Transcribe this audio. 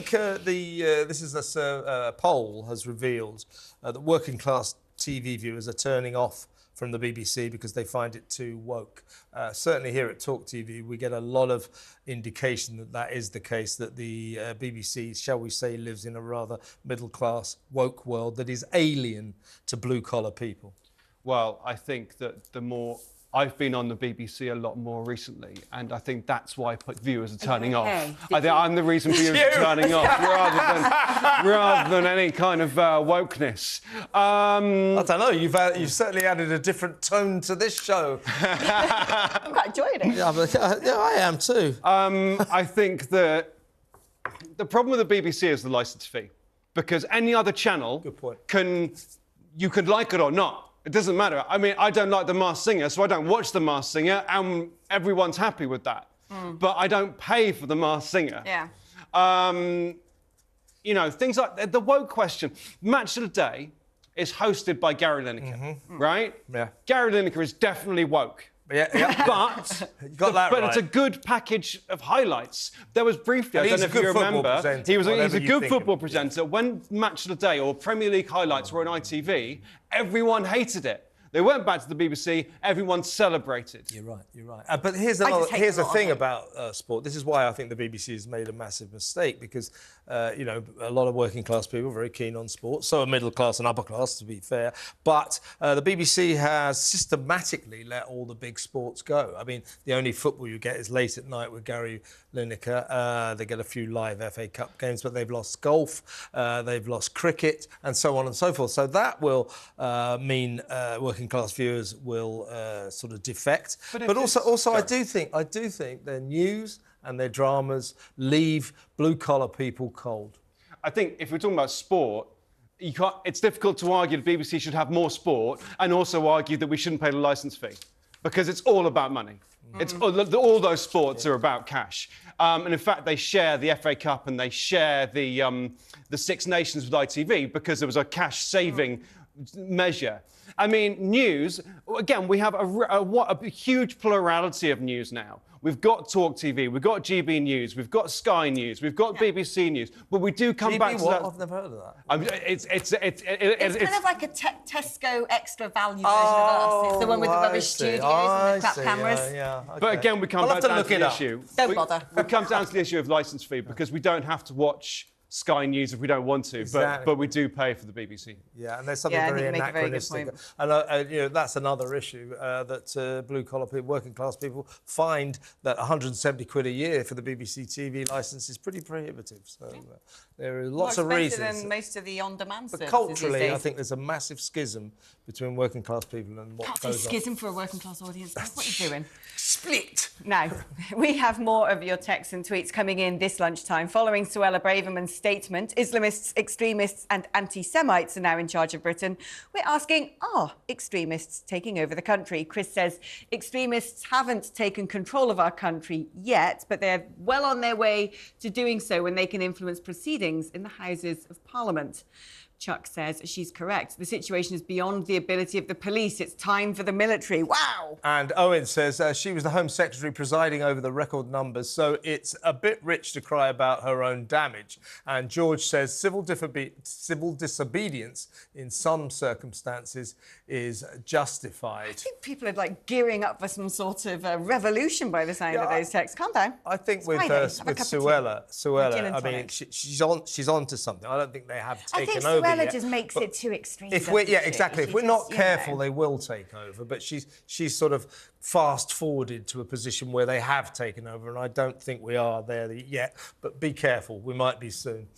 think this poll has revealed that working class TV viewers are turning off from the BBC because they find it too woke. Certainly here at TalkTV, we get a lot of indication that that is the case, that the BBC, shall we say, lives in a rather middle-class woke world that is alien to blue-collar people. Well, I think that the more... I've been on the BBC a lot more recently, and I think that's why viewers are turning off. I think I'm the reason viewers are turning off, rather than any kind of wokeness. I don't know. You've certainly added a different tone to this show. I'm quite enjoying it. Yeah, I am too. I think that the problem with the BBC is the licence fee, because any other channel you could like it or not. It doesn't matter. I mean, I don't like The Masked Singer, so I don't watch The Masked Singer, and everyone's happy with that. But I don't pay for The Masked Singer. Yeah. You know, things like the woke question. Match of the Day is hosted by Gary Lineker, right? Yeah. Gary Lineker is definitely woke. Yeah. But, you got that but right. it's a good package of highlights. There was briefly, I don't know if you remember, he's a good football presenter. When Match of the Day or Premier League highlights were on ITV, everyone hated it. They went back to the BBC, everyone celebrated. You're right. But here's the thing about sport. This is why I think the BBC has made a massive mistake, because, you know, a lot of working class people are very keen on sport, so are middle class and upper class, to be fair. But the BBC has systematically let all the big sports go. I mean, the only football you get is late at night with Gary Lineker. They get a few live FA Cup games, but they've lost golf, they've lost cricket, and so on and so forth. So that will mean working class viewers will sort of defect. But also I do think their news and their dramas leave blue-collar people cold. I think if we're talking about sport, it's difficult to argue the BBC should have more sport and also argue that we shouldn't pay the licence fee, because it's all about money. It's all those sports are about cash. And in fact, they share the FA Cup and they share the Six Nations with ITV because there was a cash-saving measure. I mean, news, again, we have a huge plurality of news now. We've got TalkTV, we've got GB News, we've got Sky News, we've got BBC News, but we do come back to that. I've never heard of that. It's kind of like a Tesco extra value version of us. It's the one with the rubbish studios and the crap cameras. Yeah, okay. But again, we come back down to the issue. Don't bother. We come down to the issue of licence fee, because we don't have to watch Sky News if we don't want to, but we do pay for the BBC. Yeah, and there's something very anachronistic. And you know, that's another issue that blue-collar people, working-class people, find that 170 quid a year for the BBC TV licence is pretty prohibitive. So there are lots of reasons. More expensive than most of the on-demand services. But culturally, I think there's a massive schism between working-class people and what goes on. Schism for a working-class audience. What are you doing? Split! Now, we have more of your texts and tweets coming in this lunchtime. Following Suella Braverman's statement, Islamists, extremists and anti-Semites are now in charge of Britain. We're asking, are extremists taking over the country? Chris says extremists haven't taken control of our country yet, but they're well on their way to doing so when they can influence proceedings in the Houses of Parliament. Chuck says she's correct. The situation is beyond the ability of the police. It's time for the military. Wow! And Owen says she was the Home Secretary presiding over the record numbers, so it's a bit rich to cry about her own damage. And George says civil disobedience in some circumstances is justified. I think people are like gearing up for some sort of revolution by the sound of those texts. Calm down. I think with Suella, I mean, she's on to something. I don't think they have taken over. Suella just makes it too extreme. If we're not careful, they will take over. But she's sort of fast-forwarded to a position where they have taken over, and I don't think we are there yet. But be careful, we might be soon.